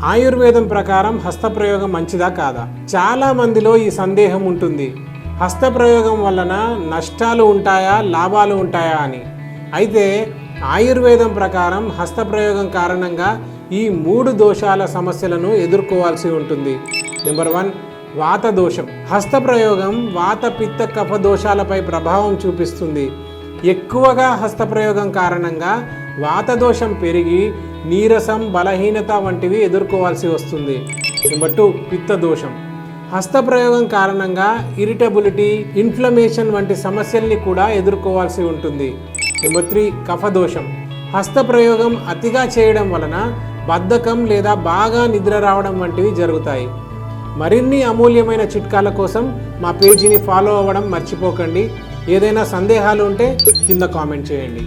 ఆయుర్వేదం ప్రకారం హస్తప్రయోగం మంచిదా కాదా? చాలా మందిలో ఈ సందేహం ఉంటుంది, హస్తప్రయోగం వలన నష్టాలు ఉంటాయా లాభాలు ఉంటాయా అని. అయితే ఆయుర్వేదం ప్రకారం హస్తప్రయోగం కారణంగా ఈ 3 దోషాల సమస్యలను ఎదుర్కోవాల్సి ఉంటుంది. నెంబర్ 1, వాత దోషం. హస్తప్రయోగం వాత పిత్త కఫ దోషాలపై ప్రభావం చూపిస్తుంది. ఎక్కువగా హస్తప్రయోగం కారణంగా వాత దోషం పెరిగి నీరసం, బలహీనత వంటివి ఎదుర్కోవాల్సి వస్తుంది. నెంబర్ 2, పిత్త దోషం. హస్తప్రయోగం కారణంగా ఇరిటబిలిటీ, ఇన్ఫ్లమేషన్ వంటి సమస్యల్ని కూడా ఎదుర్కోవాల్సి ఉంటుంది. నెంబర్ 3, కఫ దోషం. హస్తప్రయోగం అతిగా చేయడం వలన బద్ధకం లేదా బాగా నిద్ర రావడం వంటివి జరుగుతాయి. మరిన్ని అమూల్యమైన చిట్కాల కోసం మా పేజీని ఫాలో అవ్వడం మర్చిపోకండి. ఏదైనా సందేహాలు ఉంటే కింద కామెంట్ చేయండి.